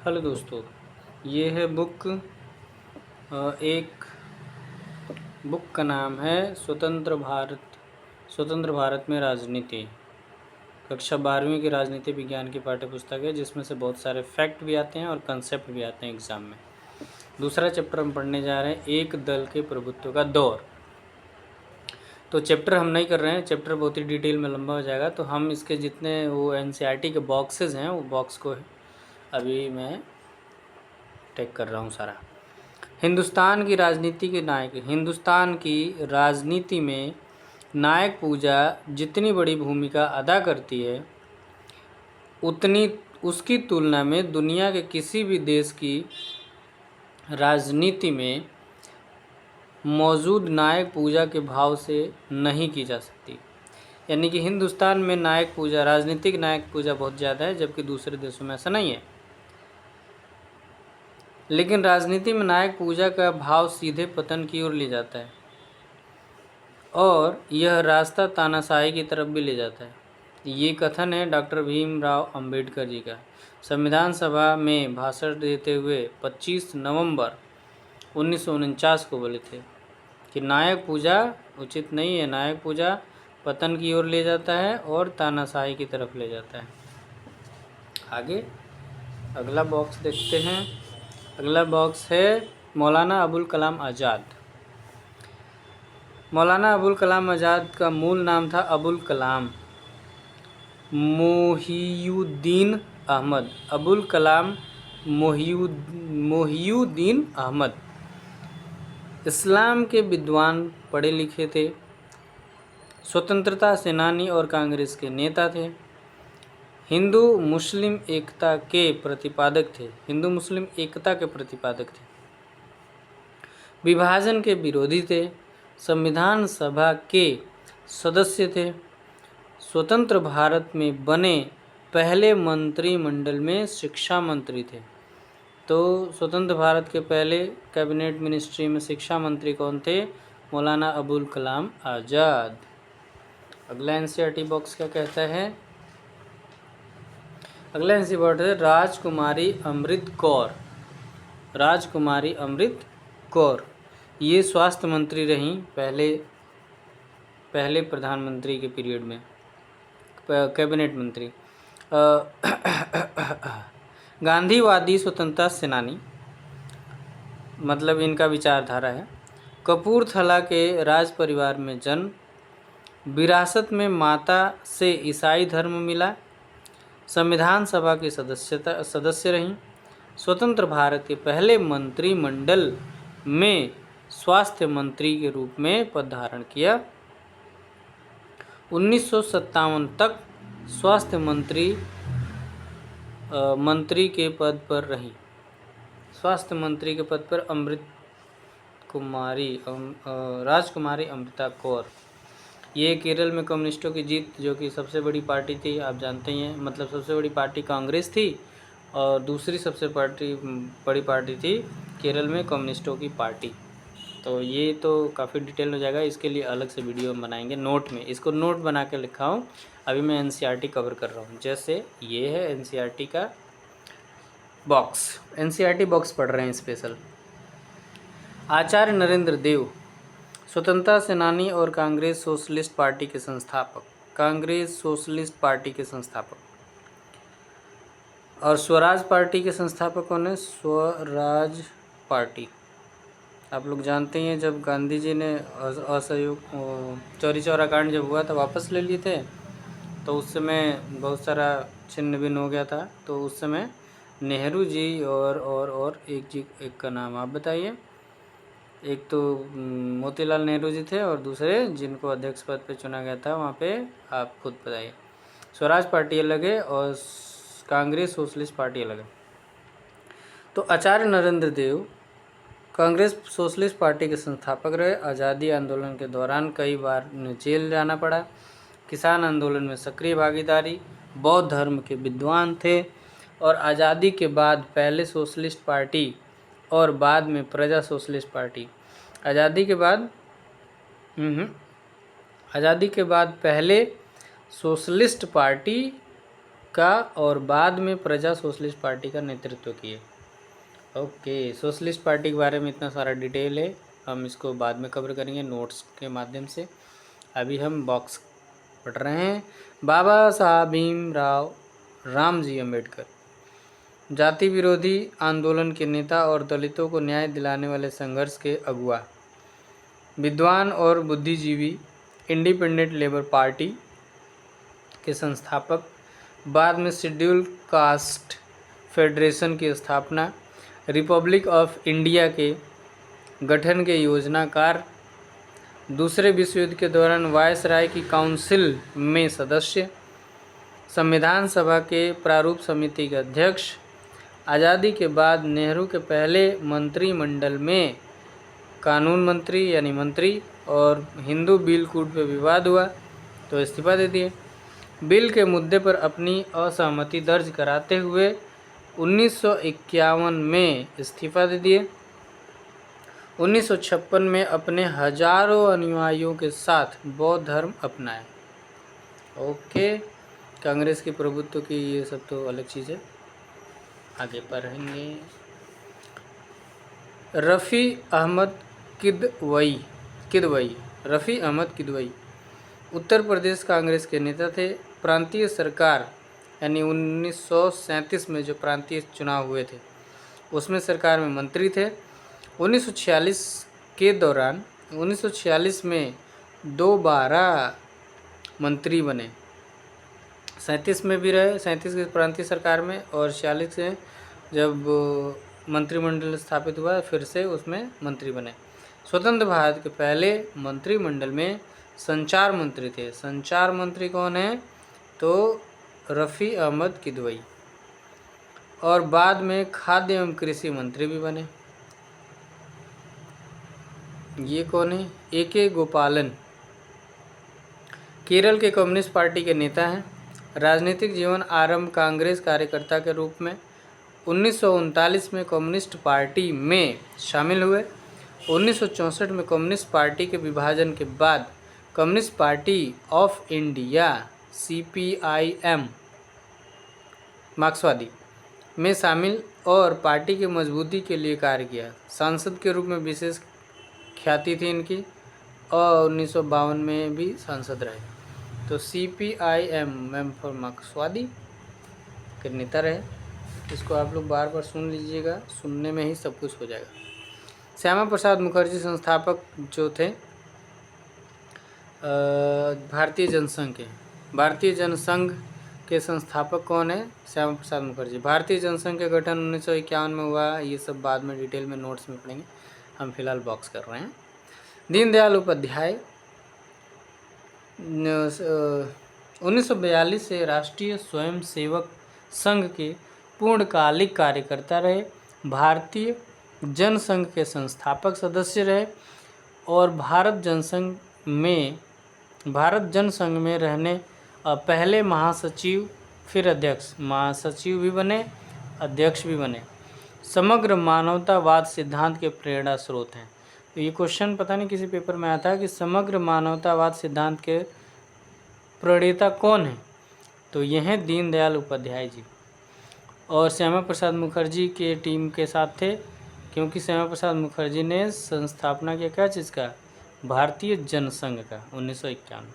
Hello दोस्तों, ये है बुक। एक बुक का नाम है स्वतंत्र भारत में राजनीति। कक्षा 12वीं की राजनीति विज्ञान की पाठ्य पुस्तक है, जिसमें से बहुत सारे फैक्ट भी आते हैं और कंसेप्ट भी आते हैं एग्ज़ाम में। दूसरा चैप्टर हम पढ़ने जा रहे हैं, एक दल के प्रभुत्व का दौर। तो चैप्टर हम नहीं कर रहे हैं, चैप्टर बहुत ही डिटेल में लंबा हो जाएगा, तो हम इसके जितने वो एनसीईआरटी के बॉक्सेस हैं, वो बॉक्स को अभी मैं टेक कर रहा हूँ सारा। हिंदुस्तान की राजनीति के नायक। हिंदुस्तान की राजनीति में नायक पूजा जितनी बड़ी भूमिका अदा करती है, उतनी उसकी तुलना में दुनिया के किसी भी देश की राजनीति में मौजूद नायक पूजा के भाव से नहीं की जा सकती। यानी कि हिंदुस्तान में नायक पूजा, राजनीतिक नायक पूजा बहुत ज़्यादा है, जबकि दूसरे देशों में ऐसा नहीं है। लेकिन राजनीति में नायक पूजा का भाव सीधे पतन की ओर ले जाता है और यह रास्ता तानाशाही की तरफ भी ले जाता है। ये कथन है डॉक्टर भीमराव अंबेडकर जी का। संविधान सभा में भाषण देते हुए 25 नवंबर 1949 को बोले थे कि नायक पूजा उचित नहीं है, नायक पूजा पतन की ओर ले जाता है और तानाशाही की तरफ ले जाता है। आगे अगला बॉक्स देखते हैं। अगला बॉक्स है मौलाना अबुल कलाम आज़ाद। मौलाना अबुल कलाम आज़ाद का मूल नाम था अबुल कलाम मोहिउद्दीन अहमद। अबुल कलाम मोहिउद्दीन अहमद इस्लाम के विद्वान, पढ़े लिखे थे, स्वतंत्रता सेनानी और कांग्रेस के नेता थे। हिंदू मुस्लिम एकता के प्रतिपादक थे। हिंदू मुस्लिम एकता के प्रतिपादक थे। विभाजन के विरोधी थे। संविधान सभा के सदस्य थे। स्वतंत्र भारत में बने पहले मंत्रिमंडल में शिक्षा मंत्री थे। तो स्वतंत्र भारत के पहले कैबिनेट मिनिस्ट्री में शिक्षा मंत्री कौन थे? मौलाना अबुल कलाम आज़ाद। अगला एनसीईआरटी बॉक्स क्या कहता है? अगला एनसीईआरटी है राजकुमारी अमृत कौर। राजकुमारी अमृत कौर ये स्वास्थ्य मंत्री रहीं पहले प्रधानमंत्री के पीरियड में, कैबिनेट मंत्री। गांधीवादी स्वतंत्रता सेनानी, मतलब इनका विचारधारा है। कपूरथला के राज परिवार में जन्म। विरासत में माता से ईसाई धर्म मिला। संविधान सभा की सदस्य रहीं। स्वतंत्र भारत के पहले मंत्रिमंडल में स्वास्थ्य मंत्री के रूप में पद धारण किया। 1957 तक स्वास्थ्य मंत्री के पद पर रहीं। स्वास्थ्य मंत्री के पद पर राजकुमारी अमृता कौर। ये केरल में कम्युनिस्टों की जीत, जो कि सबसे बड़ी पार्टी थी, आप जानते ही हैं, मतलब सबसे बड़ी पार्टी कांग्रेस थी और दूसरी सबसे बड़ी पार्टी थी केरल में कम्युनिस्टों की पार्टी। तो ये तो काफ़ी डिटेल हो जाएगा, इसके लिए अलग से वीडियो हम बनाएंगे। नोट में इसको नोट बना के लिखा हूँ, अभी मैं एनसीईआरटी कवर कर रहा हूँ। जैसे ये है एनसीईआरटी का बॉक्स, एनसीईआरटी बॉक्स पढ़ रहे हैं स्पेशल। आचार्य नरेंद्र देव स्वतंत्रता सेनानी और कांग्रेस सोशलिस्ट पार्टी के संस्थापक। कांग्रेस सोशलिस्ट पार्टी के संस्थापक। और स्वराज पार्टी के संस्थापक कौन है? स्वराज पार्टी आप लोग जानते हैं, जब गांधी जी ने असहयोग चौरी चौरा कांड जब हुआ था, वापस ले लिए थे, तो उस समय बहुत सारा छिन्न भिन्न हो गया था। तो उस समय नेहरू जी और एक का नाम आप बताइए। एक तो मोतीलाल नेहरू जी थे और दूसरे जिनको अध्यक्ष पद पे चुना गया था, वहाँ पे आप खुद बताइए। स्वराज पार्टी अलग है और कांग्रेस सोशलिस्ट पार्टी अलग है। तो आचार्य नरेंद्र देव कांग्रेस सोशलिस्ट पार्टी के संस्थापक रहे। आज़ादी आंदोलन के दौरान कई बार उन्हें जेल जाना पड़ा। किसान आंदोलन में सक्रिय भागीदारी। बौद्ध धर्म के विद्वान थे और आज़ादी के बाद पहले सोशलिस्ट पार्टी और बाद में प्रजा सोशलिस्ट पार्टी। आज़ादी के बाद पहले सोशलिस्ट पार्टी का और बाद में प्रजा सोशलिस्ट पार्टी का नेतृत्व किए। ओके, सोशलिस्ट पार्टी के बारे में इतना सारा डिटेल है, हम इसको बाद में कवर करेंगे नोट्स के माध्यम से। अभी हम बॉक्स पढ़ रहे हैं। बाबा साहब भीमराव रामजी अम्बेडकर जाति विरोधी आंदोलन के नेता और दलितों को न्याय दिलाने वाले संघर्ष के अगुवा, विद्वान और बुद्धिजीवी, इंडिपेंडेंट लेबर पार्टी के संस्थापक, बाद में शेड्यूल कास्ट फेडरेशन की स्थापना, रिपब्लिक ऑफ इंडिया के गठन के योजनाकार, दूसरे विश्व युद्ध के दौरान वायसराय की काउंसिल में सदस्य, संविधान सभा के प्रारूप समिति के अध्यक्ष, आज़ादी के बाद नेहरू के पहले मंत्रिमंडल में कानून मंत्री यानी मंत्री, और हिंदू बिल कोड पर विवाद हुआ तो इस्तीफा दे दिए। बिल के मुद्दे पर अपनी असहमति दर्ज कराते हुए 1951 में इस्तीफा दे दिए। 1956 में अपने हजारों अनुयायियों के साथ बौद्ध धर्म अपनाया। ओके, कांग्रेस की प्रभुत्व की ये सब तो अलग चीज़ है, आगे पढ़ेंगे। रफ़ी अहमद किदवई रफ़ी अहमद किदवई उत्तर प्रदेश कांग्रेस के नेता थे। प्रांतीय सरकार यानी 1937 में जो प्रांतीय चुनाव हुए थे उसमें सरकार में मंत्री थे। 1946 के दौरान 1946 में दोबारा मंत्री बने। 37 में भी रहे, 37 की प्रांतीय सरकार में, और 46 से जब मंत्रिमंडल स्थापित हुआ फिर से उसमें मंत्री बने। स्वतंत्र भारत के पहले मंत्रिमंडल में संचार मंत्री थे। संचार मंत्री कौन है? तो रफ़ी अहमद किदवई। और बाद में खाद्य एवं कृषि मंत्री भी बने। ये कौन है? ए.के. गोपालन केरल के कम्युनिस्ट पार्टी के नेता हैं। राजनीतिक जीवन आरंभ कांग्रेस कार्यकर्ता के रूप में 1939 में कम्युनिस्ट पार्टी में शामिल हुए। 1964 में कम्युनिस्ट पार्टी के विभाजन के बाद communist party of India CPIM मार्क्सवादी में शामिल और पार्टी की मजबूती के लिए कार्य किया। सांसद के रूप में विशेष ख्याति थी इनकी, और 1952 में भी सांसद रहे। तो CPIM फॉर मार्क्सवादी के नेता रहे। इसको आप लोग बार बार सुन लीजिएगा, सुनने में ही सब कुछ हो जाएगा। श्यामा प्रसाद मुखर्जी संस्थापक जो थे भारतीय जनसंघ के। भारतीय जनसंघ के संस्थापक कौन है? श्यामा प्रसाद मुखर्जी। भारतीय जनसंघ के गठन 1951 में हुआ। ये सब बाद में डिटेल में नोट्स में पढ़ेंगे, हम फिलहाल बॉक्स कर रहे हैं। दीनदयाल उपाध्याय 1942 से राष्ट्रीय स्वयंसेवक संघ के पूर्णकालिक कार्यकर्ता रहे। भारतीय जनसंघ के संस्थापक सदस्य रहे और भारत जनसंघ में रहने पहले महासचिव, फिर अध्यक्ष, महासचिव भी बने, अध्यक्ष भी बने। समग्र मानवतावाद सिद्धांत के प्रेरणा स्रोत हैं। तो ये क्वेश्चन पता नहीं किसी पेपर में आता है कि समग्र मानवतावाद सिद्धांत के प्रणेता कौन है? तो यह हैं दीनदयाल उपाध्याय जी। और श्यामा प्रसाद मुखर्जी के टीम के साथ थे, क्योंकि श्यामा प्रसाद मुखर्जी ने संस्थापना किया क्या चीज़ का? भारतीय जनसंघ का 1951।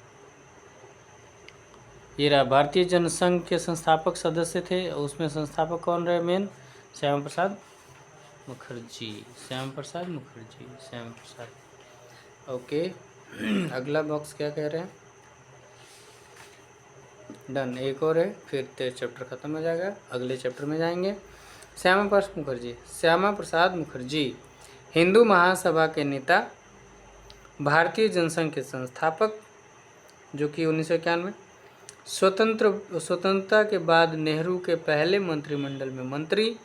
ये रहा भारतीय जनसंघ के संस्थापक सदस्य थे। उसमें संस्थापक कौन रहे? मेन श्यामा प्रसाद मुखर्जी। ओके, अगला बॉक्स क्या कह रहे हैं? डन, एक और है, फिर चैप्टर ख़त्म हो जाएगा, अगले चैप्टर में जाएंगे। श्यामा प्रसाद मुखर्जी हिंदू महासभा के नेता, भारतीय जनसंघ के संस्थापक जो कि 1951 में, स्वतंत्रता के बाद नेहरू के पहले मंत्रिमंडल में मंत्री,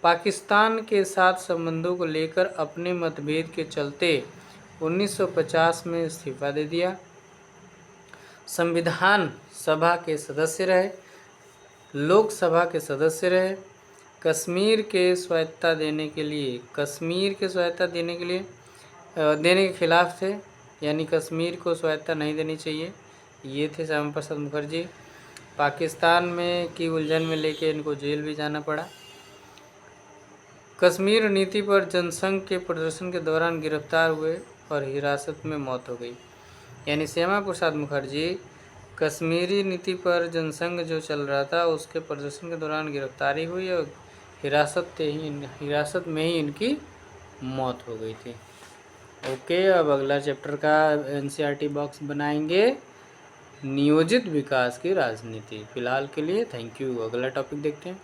पाकिस्तान के साथ संबंधों को लेकर अपने मतभेद के चलते 1950 में इस्तीफा दे दिया। संविधान सभा के सदस्य रहे, लोकसभा के सदस्य रहे। कश्मीर के स्वायत्तता देने के खिलाफ थे, यानी कश्मीर को स्वायत्तता नहीं देनी चाहिए, ये थे श्यामा प्रसाद मुखर्जी। पाकिस्तान में की उलझन में लेके इनको जेल भी जाना पड़ा। कश्मीर नीति पर जनसंघ के प्रदर्शन के दौरान गिरफ्तार हुए और हिरासत में मौत हो गई। यानी श्यामा प्रसाद मुखर्जी कश्मीरी नीति पर जनसंघ जो चल रहा था उसके प्रदर्शन के दौरान गिरफ्तारी हुई और हिरासत में ही इनकी मौत हो गई थी। ओके, अब अगला चैप्टर का एनसीईआरटी बॉक्स बनाएंगे नियोजित विकास की राजनीति। फिलहाल के लिए थैंक यू। अगला टॉपिक देखते हैं।